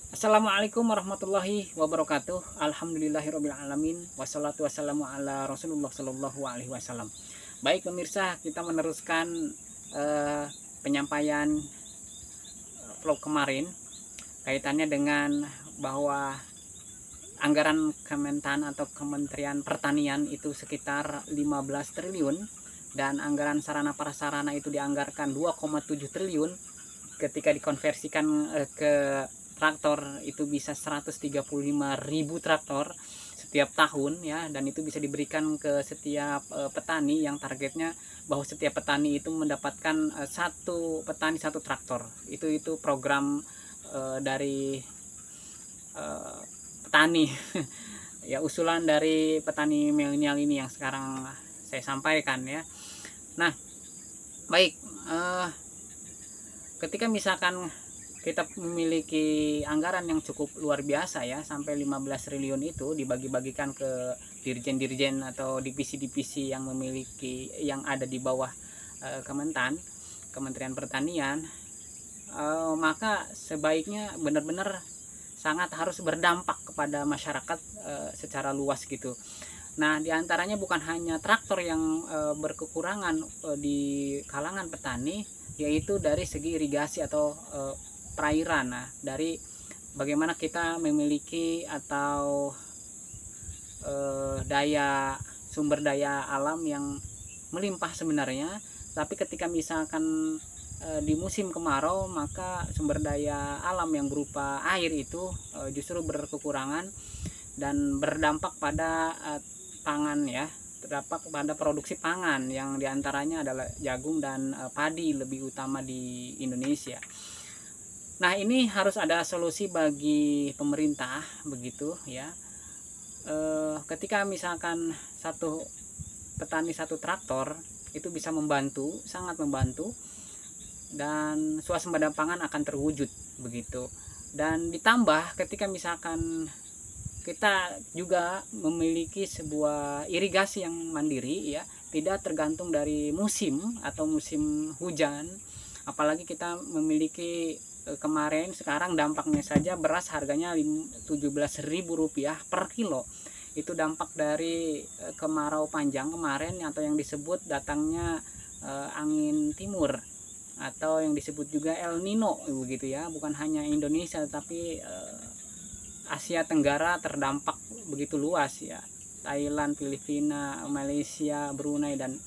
Assalamualaikum warahmatullahi wabarakatuh. Alhamdulillahirabbil alamin. Wassalatu wassalamu ala Rasulullah sallallahu alaihi wasallam. Baik pemirsa, kita meneruskan eh, penyampaian vlog kemarin kaitannya dengan bahwa anggaran Kementan atau Kementerian Pertanian itu sekitar 15 triliun dan anggaran sarana prasarana itu dianggarkan 2,7 triliun. Ketika dikonversikan ke traktor itu bisa 135.000 traktor setiap tahun ya, dan itu bisa diberikan ke setiap petani, yang targetnya bahwa setiap petani itu mendapatkan satu petani satu traktor. Itu program dari petani ya, usulan dari petani milenial ini yang sekarang saya sampaikan ya. Nah, baik, ketika misalkan kita memiliki anggaran yang cukup luar biasa ya, sampai 15 triliun itu dibagi-bagikan ke dirjen-dirjen atau divisi-divisi yang memiliki, yang ada di bawah Kementerian Pertanian, maka sebaiknya benar-benar sangat harus berdampak kepada masyarakat secara luas gitu. Nah, diantaranya bukan hanya traktor yang berkekurangan di kalangan petani, yaitu dari segi irigasi atau perairan. Nah, dari bagaimana kita memiliki atau sumber daya alam yang melimpah sebenarnya, tapi ketika misalkan di musim kemarau, maka sumber daya alam yang berupa air itu justru berkekurangan dan berdampak pada pangan ya, terdapat pada produksi pangan yang diantaranya adalah jagung dan padi, lebih utama di Indonesia. Nah, ini harus ada solusi bagi pemerintah begitu ya. Ketika misalkan satu petani satu traktor itu bisa membantu, sangat membantu, dan swasembada pangan akan terwujud begitu. Dan ditambah ketika misalkan kita juga memiliki sebuah irigasi yang mandiri ya, tidak tergantung dari musim atau musim hujan. Apalagi kita memiliki kemarin, sekarang dampaknya saja beras harganya Rp17.000 per kilo. Itu dampak dari kemarau panjang kemarin, atau yang disebut datangnya angin timur, atau yang disebut juga El Nino begitu ya. Bukan hanya Indonesia tapi Asia Tenggara terdampak begitu luas ya. Thailand, Filipina, Malaysia, Brunei dan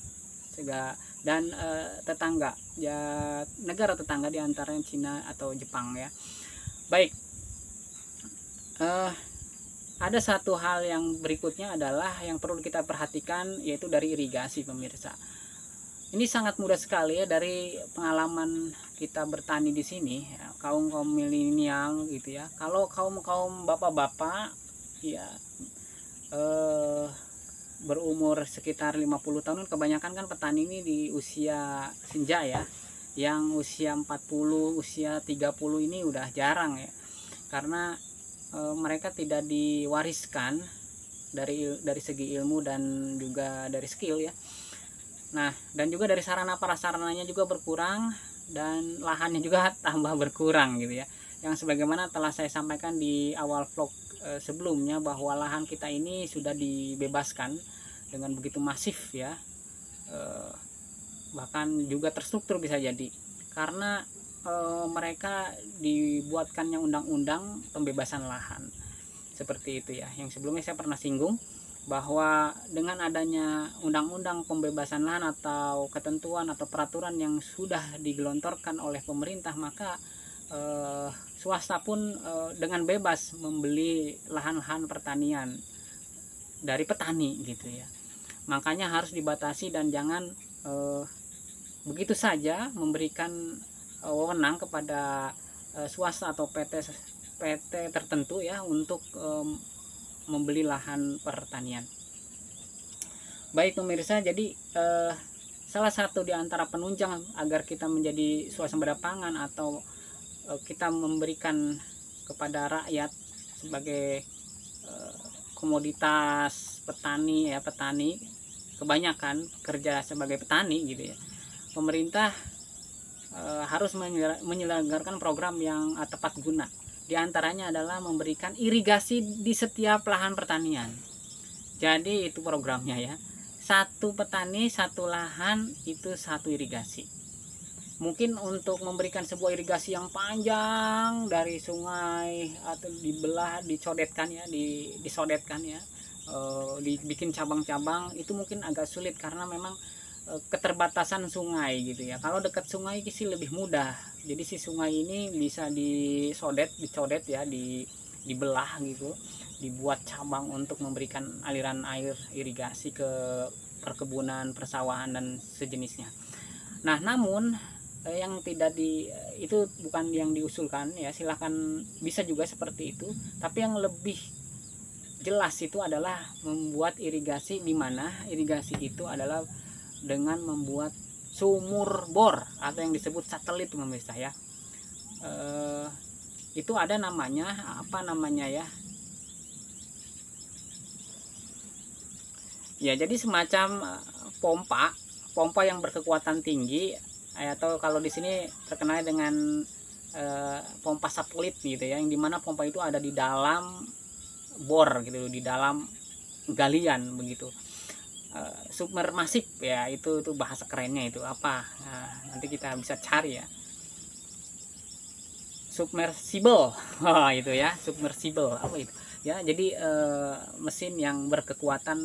tetangga ya, negara tetangga diantaranya Cina atau Jepang ya. Baik, ada satu hal yang berikutnya adalah yang perlu kita perhatikan, yaitu dari irigasi pemirsa. Ini sangat mudah sekali ya, dari pengalaman kita bertani di sini ya, kaum milenial gitu ya. Kalau kaum bapak-bapak ya, berumur sekitar 50 tahun, kebanyakan kan petani ini di usia senja ya. Yang usia 40, usia 30 ini udah jarang ya. Karena mereka tidak diwariskan dari segi ilmu dan juga dari skill ya. Nah, dan juga dari sarana prasarananya juga berkurang, dan lahannya juga tambah berkurang gitu ya. Yang sebagaimana telah saya sampaikan di awal vlog sebelumnya, bahwa lahan kita ini sudah dibebaskan dengan begitu masif ya, bahkan juga terstruktur bisa jadi, karena mereka dibuatkannya undang-undang pembebasan lahan seperti itu ya. Yang sebelumnya saya pernah singgung bahwa dengan adanya undang-undang pembebasan lahan atau ketentuan atau peraturan yang sudah digelontorkan oleh pemerintah, maka swasta pun dengan bebas membeli lahan-lahan pertanian dari petani gitu ya. Makanya harus dibatasi dan jangan begitu saja memberikan wewenang kepada swasta atau PT tertentu ya untuk membeli lahan pertanian. Baik pemirsa, jadi salah satu di antara penunjang agar kita menjadi swasembada pangan, atau kita memberikan kepada rakyat sebagai komoditas petani ya, petani kebanyakan kerja sebagai petani gitu ya. Pemerintah harus menyelenggarakan program yang tepat guna, diantaranya adalah memberikan irigasi di setiap lahan pertanian. Jadi itu programnya ya, satu petani satu lahan itu satu irigasi. Mungkin untuk memberikan sebuah irigasi yang panjang dari sungai atau dibelah, dicodetkan ya, disodetkan ya, dibikin cabang-cabang, itu mungkin agak sulit karena memang keterbatasan sungai gitu ya. Kalau dekat sungai sih lebih mudah. Jadi si sungai ini bisa dicodet ya, dibelah gitu, dibuat cabang untuk memberikan aliran air irigasi ke perkebunan, persawahan dan sejenisnya. Nah, namun yang tidak itu bukan yang diusulkan ya, silahkan bisa juga seperti itu, tapi yang lebih jelas itu adalah membuat irigasi, di mana irigasi itu adalah dengan membuat sumur bor atau yang disebut satelit pemirsa ya. Itu ada namanya, apa namanya ya, ya jadi semacam pompa yang berkekuatan tinggi, atau kalau di sini terkenal dengan pompa satelit gitu ya, yang dimana pompa itu ada di dalam bor gitu, di dalam galian begitu. Submermasif ya, itu bahasa kerennya itu apa, nanti kita bisa cari ya, submersible. Itu ya, submersible apa itu ya, jadi mesin yang berkekuatan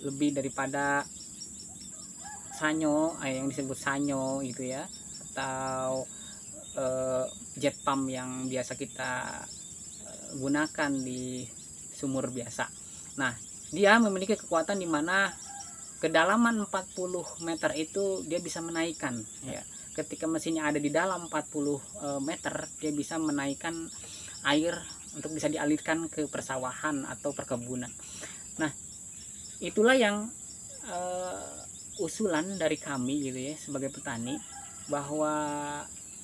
lebih daripada sanyo, yang disebut sanyo gitu ya, atau jet pump yang biasa kita gunakan di sumur biasa. Nah, dia memiliki kekuatan di mana kedalaman 40 meter itu dia bisa menaikkan ya. Ketika mesinnya ada di dalam 40 meter, dia bisa menaikkan air untuk bisa dialirkan ke persawahan atau perkebunan. Nah, itulah yang usulan dari kami gitu ya, sebagai petani, bahwa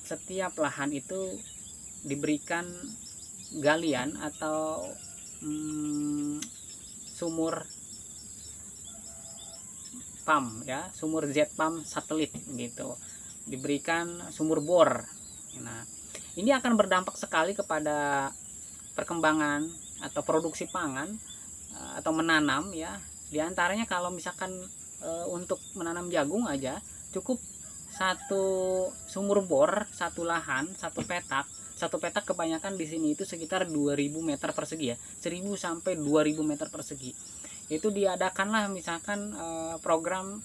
setiap lahan itu diberikan galian atau sumur pump ya, sumur jet pump satelit gitu, diberikan sumur bor. Nah, ini akan berdampak sekali kepada perkembangan atau produksi pangan atau menanam ya. Di antaranya kalau misalkan untuk menanam jagung aja cukup satu sumur bor, satu lahan, satu petak kebanyakan di sini itu sekitar 2000 meter persegi ya, 1000 sampai 2000 meter persegi. Itu diadakanlah misalkan program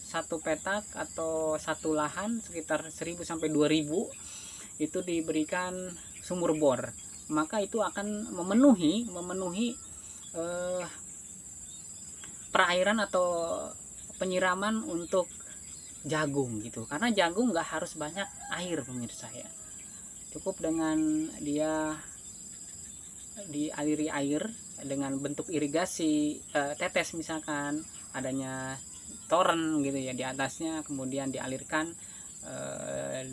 satu petak atau satu lahan sekitar 1000 sampai 2000 itu diberikan sumur bor, maka itu akan memenuhi perairan atau penyiraman untuk jagung gitu, karena jagung nggak harus banyak air pemirsa ya, cukup dengan dia dialiri air dengan bentuk irigasi tetes, misalkan adanya toren gitu ya di atasnya, kemudian dialirkan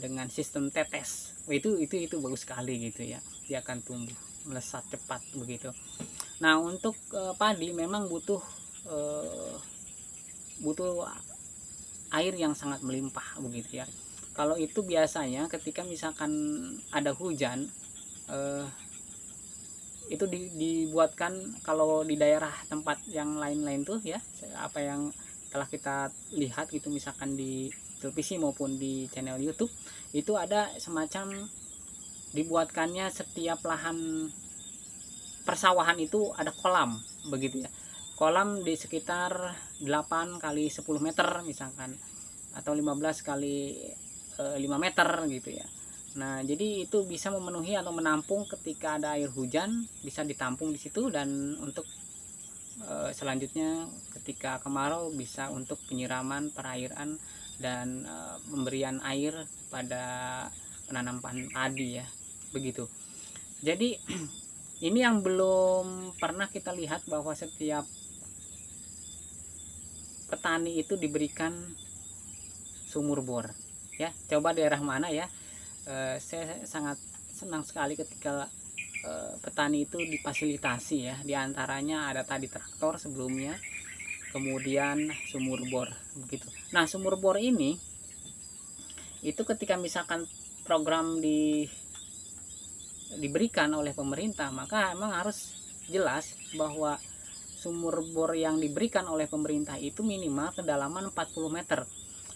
dengan sistem tetes. Itu bagus sekali gitu ya, dia akan tumbuh melesat cepat begitu. Nah, untuk padi memang butuh air yang sangat melimpah begitu ya. Kalau itu biasanya ketika misalkan ada hujan, itu dibuatkan, kalau di daerah tempat yang lain-lain tuh ya, apa yang telah kita lihat gitu, misalkan di televisi maupun di channel YouTube, itu ada semacam dibuatkannya setiap lahan persawahan itu ada kolam begitu ya, kolam di sekitar 8 kali 10 meter misalkan, atau 15 kali 5 meter gitu ya. Nah, jadi itu bisa memenuhi atau menampung ketika ada air hujan, bisa ditampung di situ, dan untuk selanjutnya ketika kemarau bisa untuk penyiraman, perairan, dan pemberian air pada penanaman padi ya, begitu. Jadi ini yang belum pernah kita lihat, bahwa setiap petani itu diberikan sumur bor ya. Coba daerah mana ya, saya sangat senang sekali ketika petani itu difasilitasi ya, diantaranya ada tadi traktor sebelumnya, kemudian sumur bor begitu. Nah, sumur bor ini itu ketika misalkan program diberikan oleh pemerintah, maka emang harus jelas bahwa sumur bor yang diberikan oleh pemerintah itu minimal kedalaman 40 meter.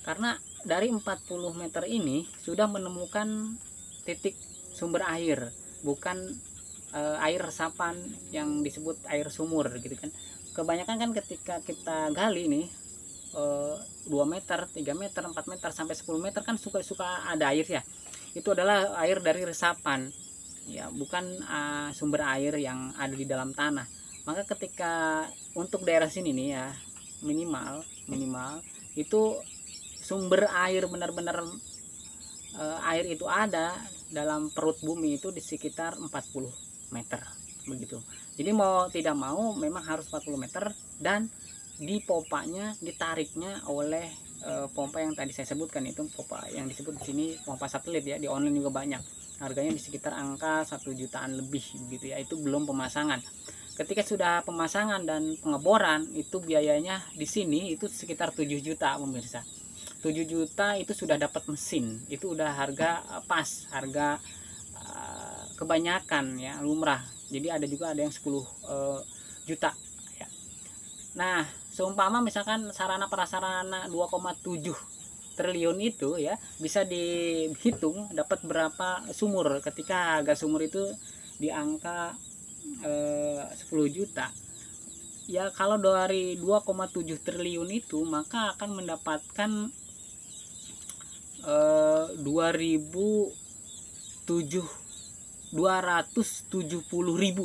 Karena dari 40 meter ini sudah menemukan titik sumber air, bukan air resapan yang disebut air sumur gitu kan. Kebanyakan kan ketika kita gali nih 2 meter, 3 meter, 4 meter sampai 10 meter kan suka ada air ya. Itu adalah air dari resapan. Ya, bukan sumber air yang ada di dalam tanah. Maka ketika untuk daerah sini nih ya, minimal itu sumber air benar-benar air itu ada dalam perut bumi itu di sekitar 40 meter begitu. Jadi mau tidak mau memang harus 40 meter, dan dipompanya, ditariknya oleh pompa yang tadi saya sebutkan. Itu pompa yang disebut di sini pompa satelit ya, di online juga banyak. Harganya di sekitar angka 1 jutaan lebih gitu ya. Itu belum pemasangan. Ketika sudah pemasangan dan pengeboran, itu biayanya di sini itu sekitar 7 juta pemirsa. 7 juta itu sudah dapat mesin. Itu udah harga pas, harga kebanyakan ya, lumrah. Jadi ada juga ada yang 10 juta ya. Nah, seumpama misalkan sarana prasarana 2,7 triliun itu ya, bisa dihitung dapat berapa sumur ketika harga sumur itu di angka 10 juta. Ya kalau dari 2,7 triliun itu maka akan mendapatkan 270.000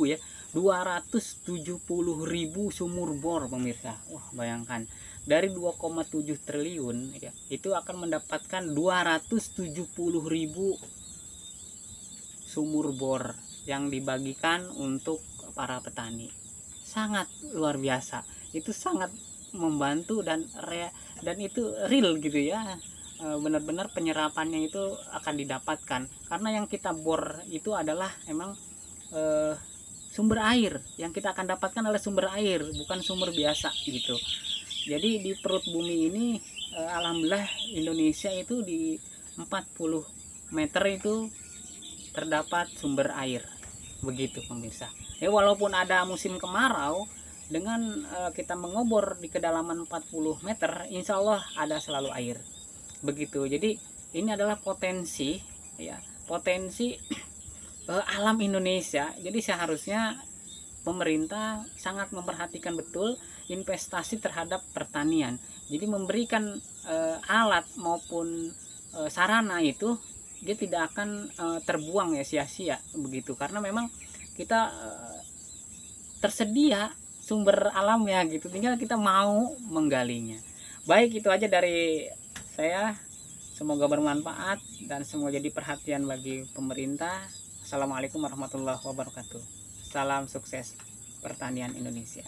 ya, 270.000 sumur bor pemirsa. Wah, bayangkan dari 2,7 triliun ya, itu akan mendapatkan 270.000 sumur bor yang dibagikan untuk para petani. Sangat luar biasa. Itu sangat membantu dan itu real gitu ya. Benar-benar penyerapannya itu akan didapatkan, karena yang kita bor itu adalah emang sumber air. Yang kita akan dapatkan adalah sumber air, bukan sumber biasa gitu. Jadi di perut bumi ini alhamdulillah Indonesia itu di 40 meter itu terdapat sumber air begitu pemirsa. Ya walaupun ada musim kemarau, dengan kita mengobor di kedalaman 40 meter, insya Allah ada selalu air begitu. Jadi ini adalah potensi ya, potensi alam Indonesia. Jadi seharusnya pemerintah sangat memperhatikan betul investasi terhadap pertanian. Jadi memberikan alat maupun sarana itu dia tidak akan terbuang ya sia-sia begitu, karena memang kita tersedia sumber alamnya gitu, tinggal kita mau menggalinya. Baik, itu aja dari saya, semoga bermanfaat dan semoga jadi perhatian bagi pemerintah. Assalamualaikum warahmatullahi wabarakatuh. Salam sukses pertanian Indonesia.